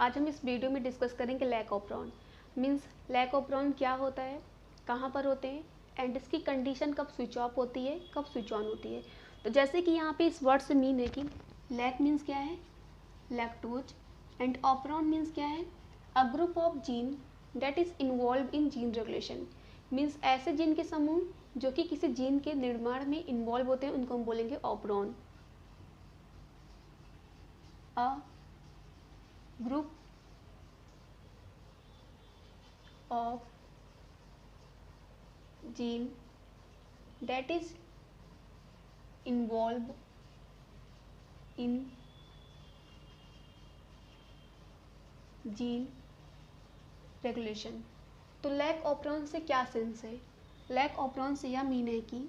आज हम इस वीडियो में डिस्कस करेंगे lac of means lac of क्या होता है, कहाँ पर होते हैं एंड इसकी कंडीशन कब स्विच ऑफ होती है, कब स्विच ऑन होती है। तो जैसे कि यहाँ पे इस वर्ड से मीन है कि लैक मीन्स क्या है, लैक्टोज, एंड ऑपरॉन मीन्स क्या है, a group of gene that is involve in gene regulation. Means ऐसे जीन के समूह जो कि किसी जीन के निर्माण में इन्वॉल्व होते हैं उनको हम बोलेंगे operon. A group of gene that is involved in gene regulation। तो लैक ऑपरॉन से क्या सेंस है, लैक ऑपरॉन से यह मीन है कि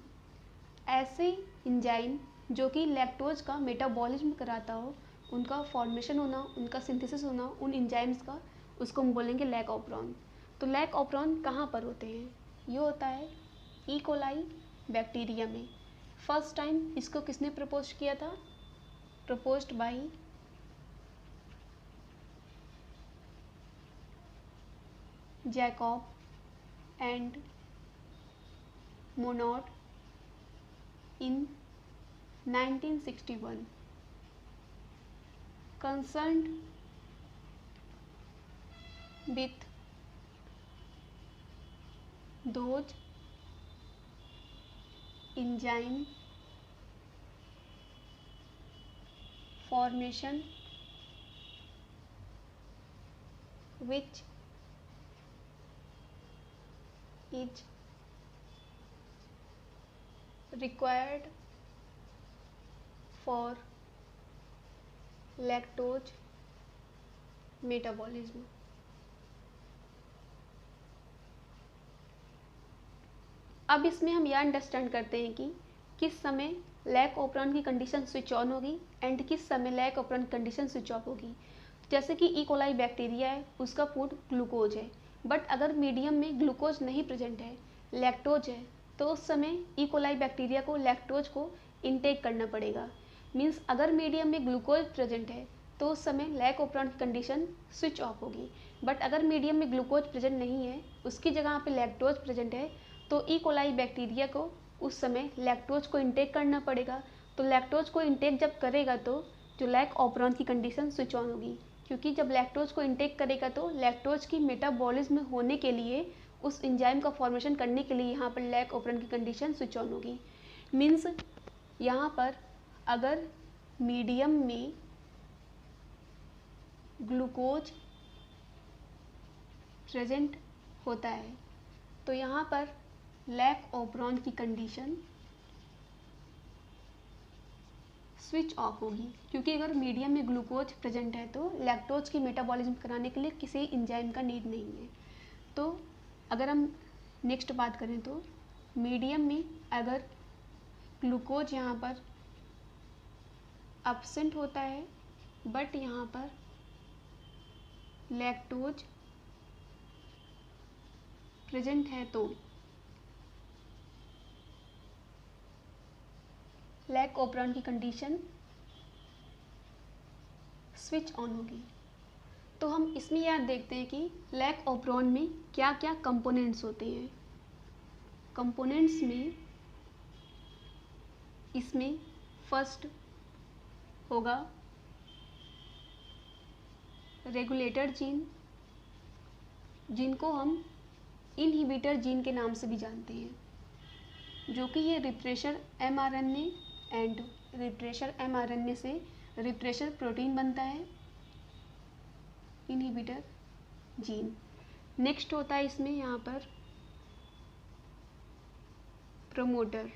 ऐसे इंजाइम जो कि लैक्टोज का मेटाबॉलिज्म कराता हो, उनका फॉर्मेशन होना, उनका सिंथेसिस होना उन इंजाइम्स का, उसको हम बोलेंगे लैक ऑपरॉन। तो लैक ऑपरॉन कहाँ पर होते हैं, ये होता है ई कोलाई बैक्टीरिया में। फर्स्ट टाइम इसको किसने प्रपोज किया था, proposed by Jacob and Monod in 1961, concerned with those enzyme formation which is required for lactose metabolism। अब इसमें हम यह अंडरस्टैंड करते हैं कि किस समय लैक ऑपरॉन की कंडीशन स्विच ऑन होगी एंड किस समय lac operon condition switch off होगी। जैसे कि ई कोलाई बैक्टीरिया है, उसका फूड ग्लूकोज है, बट अगर मीडियम में ग्लूकोज नहीं प्रेजेंट है, लैक्टोज है, तो उस समय ई कोलाई बैक्टीरिया को लैक्टोज को इनटेक करना पड़ेगा। मीन्स अगर मीडियम में ग्लूकोज प्रेजेंट है तो उस समय लैक ऑपरॉन की कंडीशन स्विच ऑफ होगी, बट अगर मीडियम में ग्लूकोज प्रेजेंट नहीं है, उसकी जगह पे लैक्टोज प्रेजेंट है, तो ई कोलाई बैक्टीरिया को उस समय लैक्टोज को इनटेक करना पड़ेगा। तो लैक्टोज को इनटेक जब करेगा तो जो लैक ऑपरॉन की कंडीशन स्विच ऑन होगी, क्योंकि जब लैक्टोज को इनटेक करेगा तो लैक्टोज की मेटाबॉलिज्म होने के लिए, उस एंजाइम का फॉर्मेशन करने के लिए यहाँ पर लैक ऑपरॉन की कंडीशन स्विच ऑन होगी। मीन्स यहाँ पर अगर मीडियम में ग्लूकोज प्रेजेंट होता है तो यहाँ पर लैक ऑपरॉन की कंडीशन स्विच ऑफ होगी, क्योंकि अगर मीडियम में ग्लूकोज प्रेजेंट है तो लैक्टोज की मेटाबॉलिज्म कराने के लिए किसी एंजाइम का नीड नहीं है। तो अगर हम नेक्स्ट बात करें तो मीडियम में अगर ग्लूकोज यहाँ पर एब्सेंट होता है बट यहाँ पर लैक्टोज प्रेजेंट है तो लैक ऑपरॉन की कंडीशन स्विच ऑन होगी। तो हम इसमें यह देखते हैं कि लैक ऑपरॉन में क्या क्या कंपोनेंट्स होते हैं। कंपोनेंट्स में इसमें फर्स्ट होगा रेगुलेटर जीन, जिनको हम इनहिबिटर जीन के नाम से भी जानते हैं, जो कि ये refresher mRNA and refresher mRNA से रिप्रेशर प्रोटीन बनता है, इनहिबिटर जीन। नेक्स्ट होता है इसमें यहाँ पर प्रमोटर,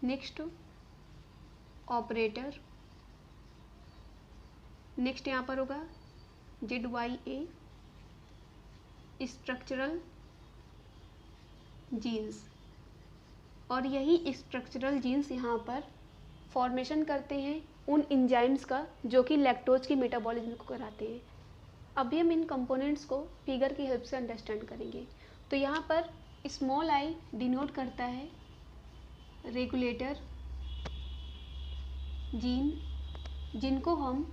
नेक्स्ट ऑपरेटर, नेक्स्ट यहाँ पर होगा ZYA स्ट्रक्चरल जीन्स, और यही स्ट्रक्चरल जीन्स यहाँ पर फॉर्मेशन करते हैं उन इंजाइम्स का जो कि लैक्टोज की मेटाबॉलिज्म को कराते हैं। अभी हम इन कंपोनेंट्स को फिगर की हेल्प से अंडरस्टैंड करेंगे। तो यहाँ पर स्मॉल आई डिनोट करता है रेगुलेटर जीन जिनको हम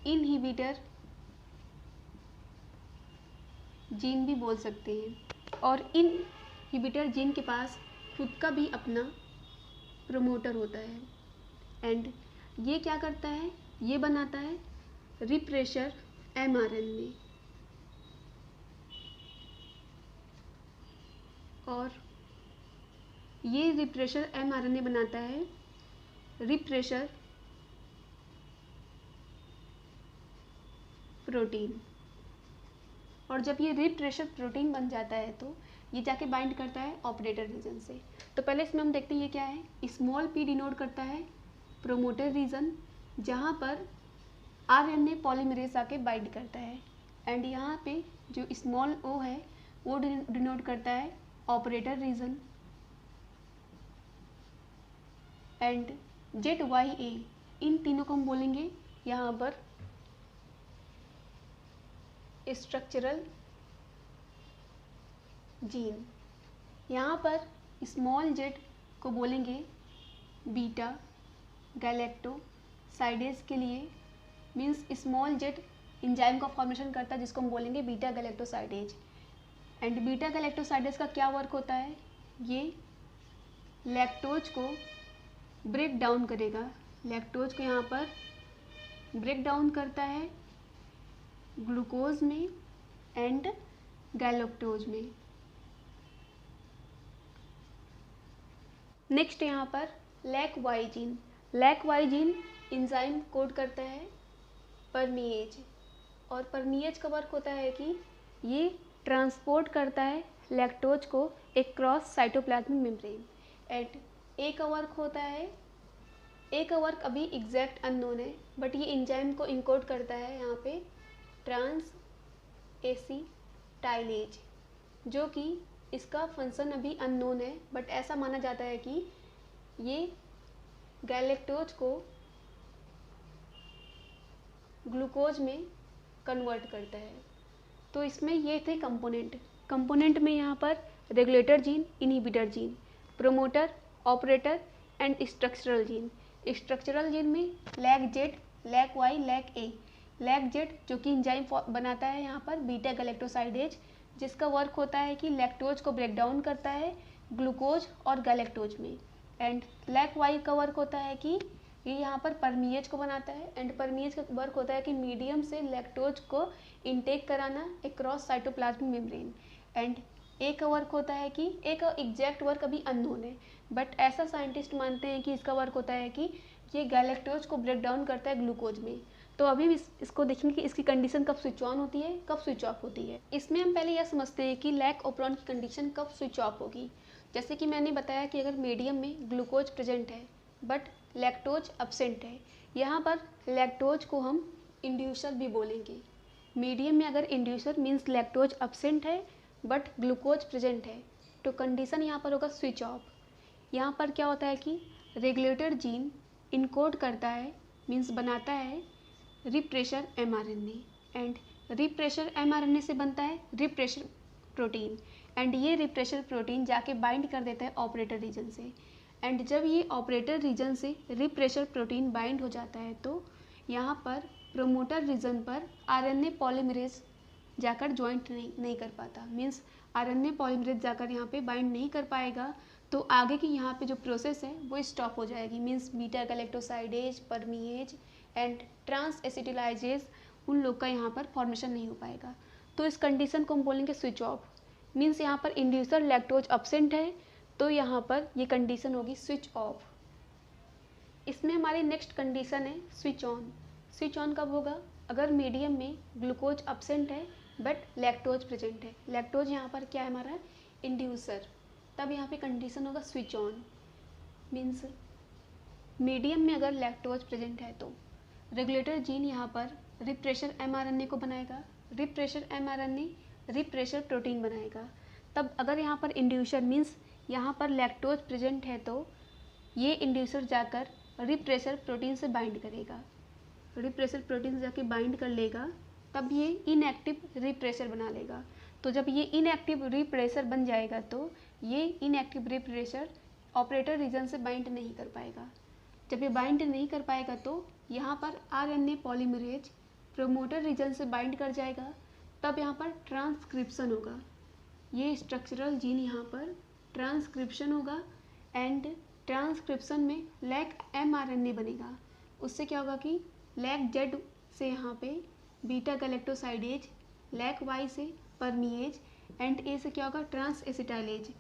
इनहिबिटर जीन भी बोल सकते हैं, और इनहिबिटर जीन के पास खुद का भी अपना प्रमोटर होता है। एंड ये क्या करता है, ये बनाता है रिप्रेशर mRNA, और ये रिप्रेशर mRNA बनाता है रिप्रेशर प्रोटीन। और जब ये रिप्रेशर प्रोटीन बन जाता है तो ये जाके बाइंड करता है ऑपरेटर रीजन से। तो पहले इसमें हम देखते हैं ये क्या है, स्मॉल p डिनोट करता है प्रोमोटर रीजन, जहाँ पर RNA पॉलीमरेज आके बाइंड करता है। एंड यहाँ पे जो स्मॉल o है वो डिनोट करता है ऑपरेटर रीजन। एंड ZYA, इन तीनों को हम बोलेंगे यहाँ पर स्ट्रक्चरल जीन। यहाँ पर स्मॉल z को बोलेंगे बीटा गैलेक्टोसाइडेज के लिए, मीन्स स्मॉल z इंजाइम का फॉर्मेशन करता है जिसको हम बोलेंगे beta galactosidase. And beta galactosidase का क्या वर्क होता है, ये लैक्टोज को ब्रेक डाउन करेगा, लैक्टोज को यहाँ पर ब्रेक डाउन करता है ग्लूकोज में एंड गैलेक्टोज में। नेक्स्ट यहाँ पर lac Y gene. Lac Y gene enzyme code करता है परमीएज, और परमीएज का वर्क होता है कि ये ट्रांसपोर्ट करता है लैक्टोज को एक क्रॉस साइटोप्लाज्मिक मेम्ब्रेन। एट ए का वर्क होता है, ए का वर्क अभी एग्जैक्ट अननोन है, बट ये इंजाइम को इनकोड करता है यहाँ पे ट्रांस एसिटाइलेज, जो कि इसका फंक्शन अभी अननोन है, बट ऐसा माना जाता है कि ये गैलेक्टोज को ग्लूकोज में कन्वर्ट करता है। तो इसमें ये थे कंपोनेंट में यहाँ पर regulator gene, inhibitor gene, promoter, operator and structural gene. Structural gene में lac Z, lac Y, lac A. Lac Z जो कि इंजाइम बनाता है यहाँ पर बीटा गैलेक्टोसाइडेज, जिसका वर्क होता है कि लैक्टोज को ब्रेक डाउन करता है ग्लूकोज और गैलेक्टोज में। एंड लैक वाई का वर्क होता है कि ये यहाँ पर परमीएज को बनाता है, एंड परमीएज का वर्क होता है कि मीडियम से लैक्टोज को इनटेक कराना अक्रॉस साइटोप्लाज्मिक मेम्ब्रेन। एंड ए का वर्क होता है कि ए का एग्जैक्ट वर्क अभी अननोन है, बट ऐसा साइंटिस्ट मानते हैं कि इसका वर्क होता है कि ये गैलेक्टोज को ब्रेक डाउन करता है ग्लूकोज में। तो अभी हम इसको देखेंगे कि इसकी कंडीशन कब स्विच ऑन होती है, कब स्विच ऑफ होती है। इसमें हम पहले यह समझते हैं कि लैक ओपरॉन की कंडीशन कब स्विच ऑफ होगी। जैसे कि मैंने बताया कि अगर मीडियम में ग्लूकोज प्रेजेंट है बट लैक्टोज एब्सेंट है, यहाँ पर लैक्टोज को हम इंड्यूसर भी बोलेंगे। मीडियम में अगर इंड्यूसर मीन्स लैक्टोज एब्सेंट है बट ग्लूकोज प्रेजेंट है, तो कंडीशन यहाँ पर होगा स्विच ऑफ। यहाँ पर क्या होता है कि रेगुलेटर जीन इनकोड करता है, मीन्स बनाता है refresher mRNA, and refresher mRNA से बनता है रिप्रेशर प्रोटीन, एंड ये रिप्रेशर प्रोटीन जाके बाइंड कर देता है ऑपरेटर रीजन से। एंड जब ये ऑपरेटर रीजन से रिप्रेशर प्रोटीन बाइंड हो जाता है तो यहाँ पर प्रोमोटर रीजन पर RNA पॉलीमरेज जाकर ज्वाइंट नहीं कर पाता, मीन्स RNA पॉलीमरेज जाकर यहाँ पे बाइंड नहीं कर पाएगा, तो आगे की यहाँ पे जो प्रोसेस है वो स्टॉप हो जाएगी। Means beta galactosidase, permease and transacetylase, उन लोग का यहाँ पर फॉर्मेशन नहीं हो पाएगा। तो इस कंडीशन को हम बोलेंगे स्विच ऑफ। मीन्स यहाँ पर इंड्यूसर लैक्टोज एब्सेंट है, तो यहाँ पर ये कंडीशन होगी स्विच ऑफ। इसमें हमारी नेक्स्ट कंडीशन है स्विच ऑन। स्विच ऑन कब होगा, अगर मीडियम में ग्लूकोज एब्सेंट है बट लैक्टोज प्रेजेंट है। लैक्टोज यहाँ पर क्या है हमारा इंड्यूसर, तब यहाँ पे कंडीशन होगा स्विच ऑन। मीन्स मीडियम में अगर लैक्टोज प्रेजेंट है तो रेगुलेटर जीन यहाँ पर रिप्रेशर mRNA को बनाएगा, रिप्रेशर mRNA रिप्रेशर प्रोटीन बनाएगा। तब अगर यहाँ पर इंड्यूसर मीन्स यहाँ पर लैक्टोज प्रेजेंट है तो ये इंड्यूसर जाकर रिप्रेशर प्रोटीन से बाइंड करेगा, रिप्रेशर प्रोटीन से जाके बाइंड कर लेगा, तब ये इनएक्टिव रिप्रेशर बना लेगा। तो जब ये इनएक्टिव रिप्रेशर बन जाएगा तो ये इनएक्टिव रिप्रेशर ऑपरेटर रीजन से बाइंड नहीं कर पाएगा। जब ये बाइंड नहीं कर पाएगा तो यहाँ पर आरएनए पॉलीमरेज प्रोमोटर रीजन से बाइंड कर जाएगा, तब यहाँ पर ट्रांसक्रिप्शन होगा। ये स्ट्रक्चरल जीन यहाँ पर ट्रांसक्रिप्शन होगा एंड ट्रांसक्रिप्शन में लैक mRNA बनेगा। उससे क्या होगा कि लैक Z से यहाँ पे बीटा गैलेक्टोसाइडेज, लैक Y से परमीएज एंड A से क्या होगा ट्रांस एसिटाइलेज,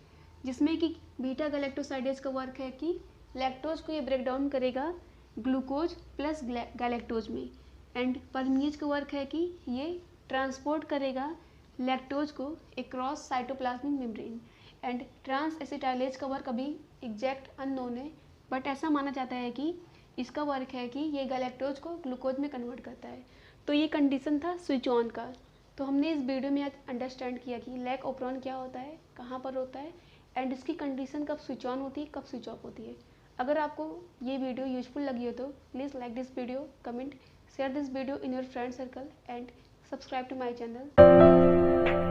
जिसमें कि बीटा गैलेक्टोसाइडेज का वर्क है कि लैक्टोज को ये ब्रेक डाउन करेगा ग्लूकोज प्लस गैलेक्टोज में, एंड परमीएज का वर्क है कि ये ट्रांसपोर्ट करेगा लैक्टोज को across cytoplasmic membrane, and transacetylase का वर्क अभी एग्जैक्ट अननोन है, बट ऐसा माना जाता है कि इसका वर्क है कि ये गैलेक्टोज को ग्लूकोज में कन्वर्ट करता है। तो ये कंडीशन था स्विच ऑन का। तो हमने इस वीडियो में आज अंडरस्टैंड किया कि लैक ओपरॉन क्या होता है, कहाँ पर होता है, एंड इसकी कंडीशन कब स्विच ऑन होती है, कब स्विच ऑफ होती है। अगर आपको ये वीडियो यूजफुल लगी हो तो please like this video, comment, share this video in your friend circle and subscribe to my channel.